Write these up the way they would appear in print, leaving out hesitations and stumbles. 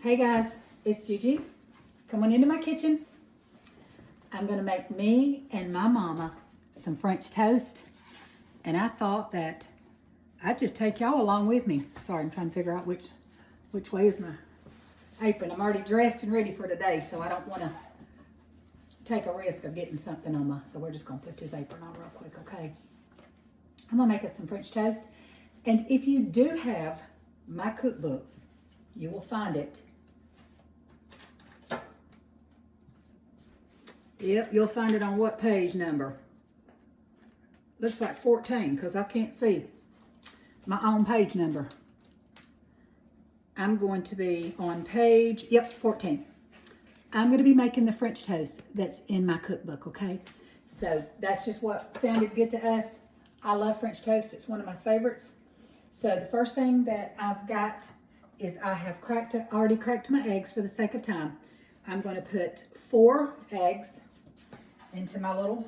Hey guys, it's Gigi. Come on into my kitchen. I'm going to make me and my mama some French toast. And I thought that I'd just take y'all along with me. Sorry, I'm trying to figure out which way is my apron. I'm already dressed and ready for today, so I don't want to take a risk of getting something on my, so we're just going to put this apron on real quick, okay? I'm going to make us some French toast. And if you do have my cookbook, you will find it. Yep, you'll find it on what page number? Looks like 14 because I can't see my own page number. I'm going to be on page, 14. I'm going to be making the French toast that's in my cookbook, okay? So that's just what sounded good to us. I love French toast. It's one of my favorites. So the first thing that I've got is I have already cracked my eggs for the sake of time. I'm going to put 4 eggs into my little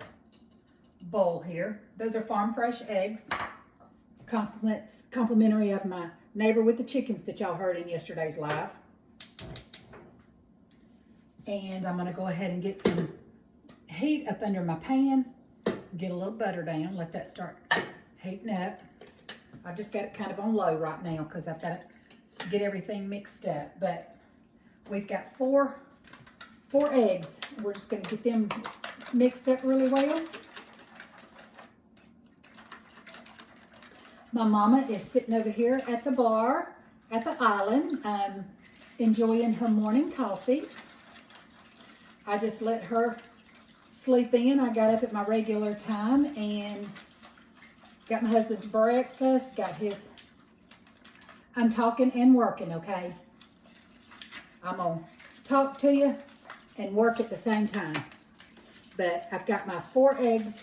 bowl here. Those are farm fresh eggs. Complimentary of my neighbor with the chickens that y'all heard in yesterday's live. And I'm going to go ahead and get some heat up under my pan. Get a little butter down. Let that start heating up. I've just got it kind of on low right now because I've got to get everything mixed up. But we've got four eggs. We're just going to get them mixed up really well. My mama is sitting over here at the bar at the island, enjoying her morning coffee. I just let her sleep in. I got up at my regular time and got my husband's breakfast, I'm talking and working, okay? I'm gonna talk to you and work at the same time. But I've got my 4 eggs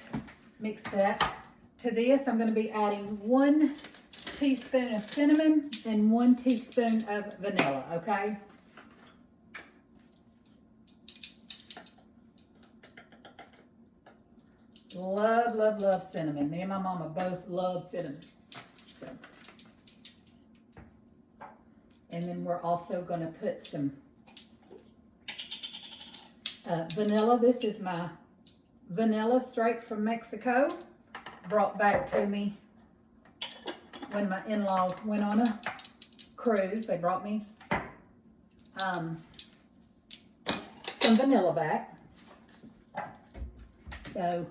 mixed up. To this, I'm gonna be adding 1 teaspoon of cinnamon and 1 teaspoon of vanilla, okay? Love, love, love cinnamon. Me and my mama both love cinnamon. So. And then we're also going to put some vanilla. This is my vanilla straight from Mexico. Brought back to me when my in-laws went on a cruise. They brought me some vanilla back. So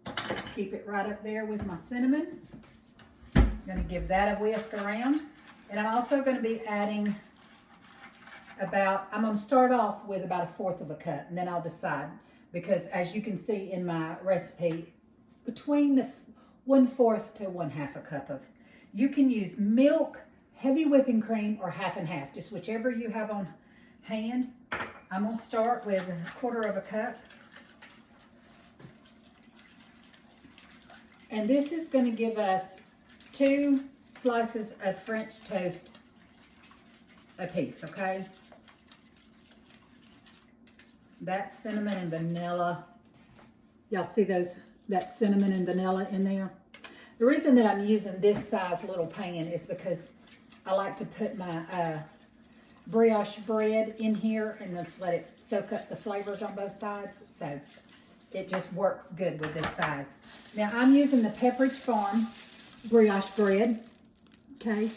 just keep it right up there with my cinnamon. I'm going to give that a whisk around. And I'm also going to be adding I'm going to start off with about 1/4 of a cup, and then I'll decide. Because as you can see in my recipe, between 1/4 to 1/2 a cup of, you can use milk, heavy whipping cream, or half and half, just whichever you have on hand. I'm going to start with 1/4 of a cup. And this is going to give us 2 slices of French toast a piece, okay? That's cinnamon and vanilla. Y'all see that cinnamon and vanilla in there? The reason that I'm using this size little pan is because I like to put my brioche bread in here and just let it soak up the flavors on both sides. So it just works good with this size. Now I'm using the Pepperidge Farm brioche bread. Okay.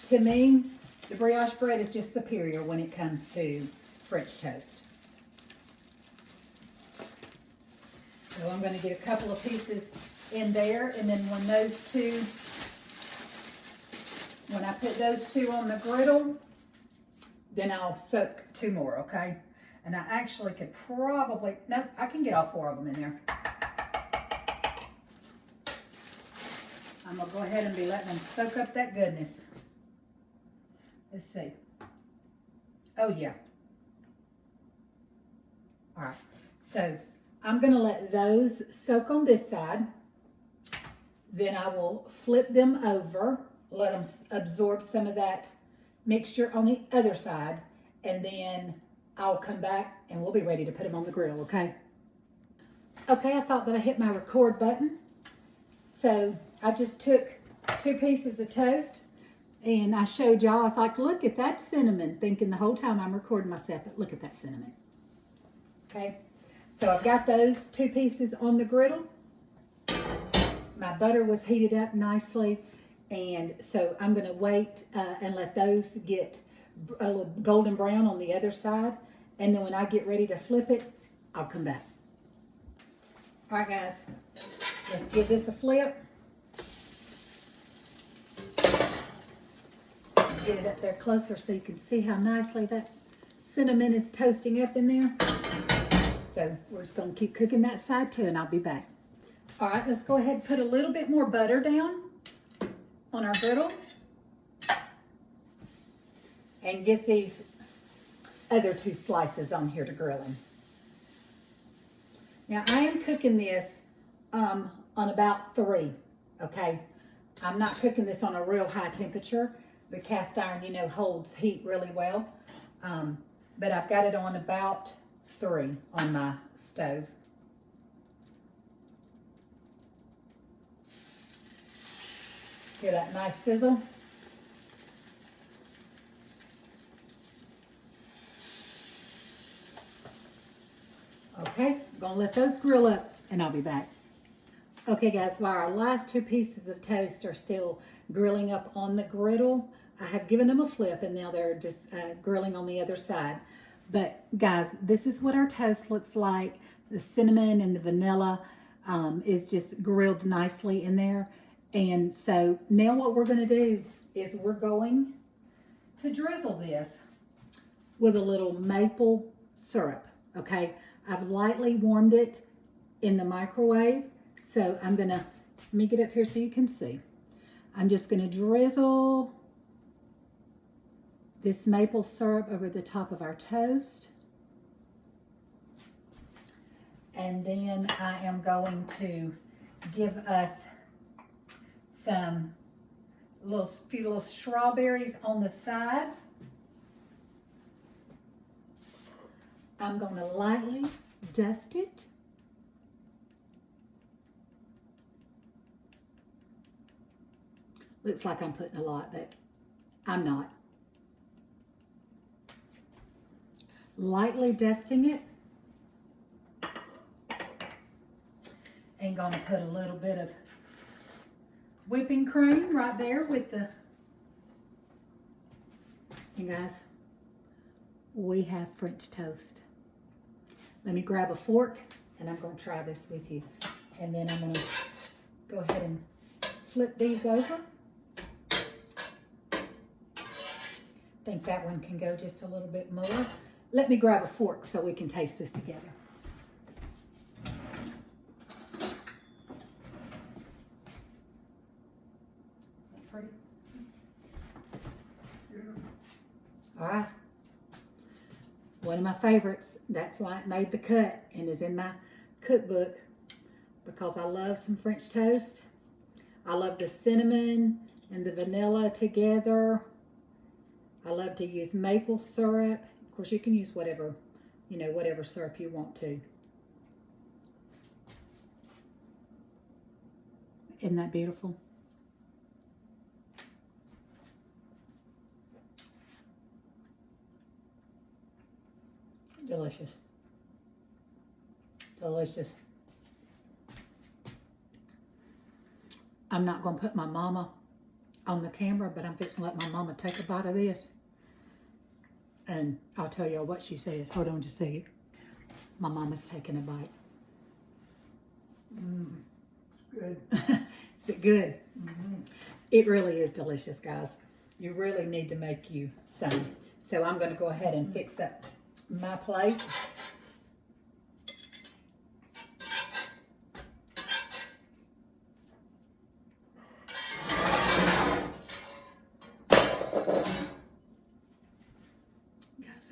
To me, the brioche bread is just superior when it comes to French toast. So I'm going to get a couple of pieces in there, and then when I put those 2 on the griddle, then I'll soak 2 more, okay? And I actually could probably, nope, I can get all 4 of them in there. I'm going to go ahead and be letting them soak up that goodness. Let's see. Oh, yeah. All right. So I'm going to let those soak on this side. Then I will flip them over, let them absorb some of that mixture on the other side, and then I'll come back and we'll be ready to put them on the grill, okay? Okay, I thought that I hit my record button. So I just took 2 pieces of toast And I showed y'all, I was like, look at that cinnamon, thinking the whole time I'm recording myself, but look at that cinnamon. Okay, so I've got those 2 pieces on the griddle. My butter was heated up nicely, and so I'm going to wait and let those get a little golden brown on the other side, and then when I get ready to flip it, I'll come back. All right, guys, let's give this a flip. Get it up there closer so you can see how nicely that cinnamon is toasting up in there. So we're just going to keep cooking that side too, and I'll be back. All right, let's go ahead and put a little bit more butter down on our griddle and get these other 2 slices on here to grilling. Now I am cooking this on about 3, okay? I'm not cooking this on a real high temperature. The cast iron, you know, holds heat really well. But I've got it on about 3 on my stove. Hear that nice sizzle? Okay, I'm gonna let those grill up and I'll be back. Okay guys, while our last 2 pieces of toast are still grilling up on the griddle, I have given them a flip and now they're just grilling on the other side. But guys, this is what our toast looks like. The cinnamon and the vanilla is just grilled nicely in there. And so now what we're gonna do is we're going to drizzle this with a little maple syrup, okay? I've lightly warmed it in the microwave. So I'm gonna, let me get up here so you can see. I'm just gonna drizzle this maple syrup over the top of our toast. And then I am going to give us some few little strawberries on the side. I'm gonna lightly dust it. Looks like I'm putting a lot, but I'm not. Lightly dusting it. And gonna put a little bit of whipping cream right there with the, you guys, we have French toast. Let me grab a fork and I'm gonna try this with you. And then I'm gonna go ahead and flip these over. I think that one can go just a little bit more. Let me grab a fork so we can taste this together. Pretty. All right. One of my favorites. That's why it made the cut and is in my cookbook, because I love some French toast. I love the cinnamon and the vanilla together. I love to use maple syrup. Of course, you can use whatever, you know, whatever syrup you want to. Isn't that beautiful? Delicious. Delicious. I'm not going to put my mama on the camera, but I'm fixing to let my mama take a bite of this. And I'll tell y'all what she says. Hold on just a second. My mama's taking a bite. Good. Is it good? Mm-hmm. It really is delicious, guys. You really need to make you some. So I'm going to go ahead and fix up my plate.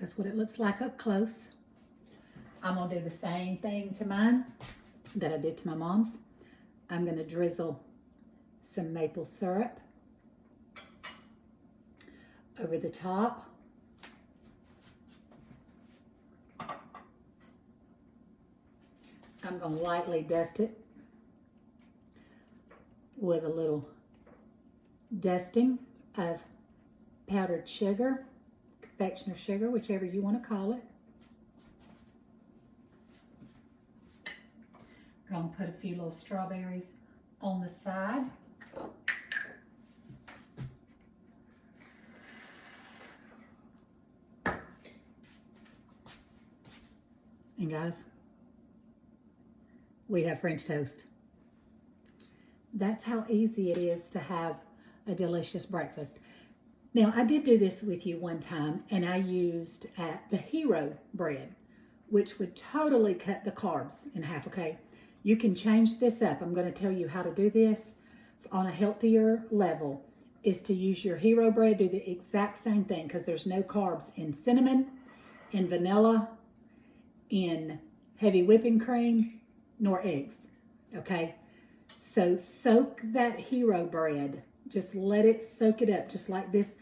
That's what it looks like up close. I'm gonna do the same thing to mine that I did to my mom's. I'm gonna drizzle some maple syrup over the top. I'm gonna lightly dust it with a little dusting of powdered sugar, confectioner sugar, whichever you want to call it. Gonna put a few little strawberries on the side. And guys, we have French toast. That's how easy it is to have a delicious breakfast. Now, I did do this with you one time, and I used the Hero bread, which would totally cut the carbs in half, okay? You can change this up. I'm going to tell you how to do this on a healthier level, is to use your Hero bread, do the exact same thing, because there's no carbs in cinnamon, in vanilla, in heavy whipping cream, nor eggs, okay? So soak that Hero bread. Just let it soak it up, just like this.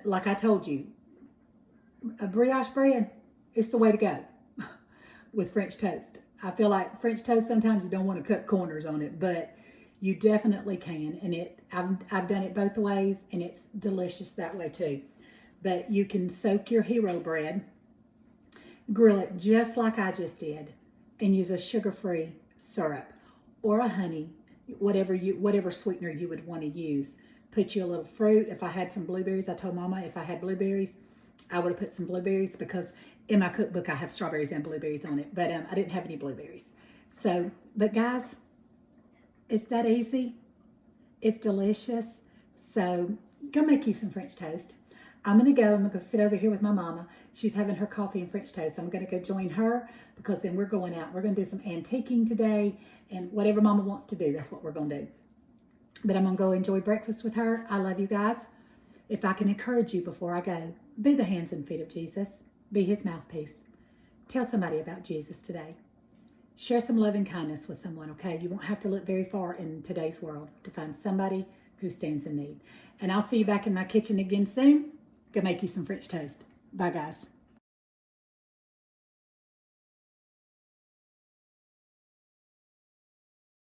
Like I told you, a brioche bread is the way to go with French toast. I feel like French toast, sometimes you don't want to cut corners on it, but you definitely can. And I've done it both ways, and it's delicious that way too. But you can soak your Hero bread, grill it just like I just did, and use a sugar-free syrup or a honey, whatever sweetener you would want to use. Put you a little fruit. If I had some blueberries, I told Mama if I had blueberries, I would have put some blueberries, because in my cookbook I have strawberries and blueberries on it, but I didn't have any blueberries. So, but guys, it's that easy. It's delicious. So go make you some French toast. I'm going to go sit over here with my mama. She's having her coffee and French toast. I'm going to go join her, because then we're going out. We're going to do some antiquing today, and whatever Mama wants to do, that's what we're going to do. But I'm going to go enjoy breakfast with her. I love you guys. If I can encourage you before I go, be the hands and feet of Jesus. Be his mouthpiece. Tell somebody about Jesus today. Share some love and kindness with someone, okay? You won't have to look very far in today's world to find somebody who stands in need. And I'll see you back in my kitchen again soon. Go make you some French toast. Bye, guys.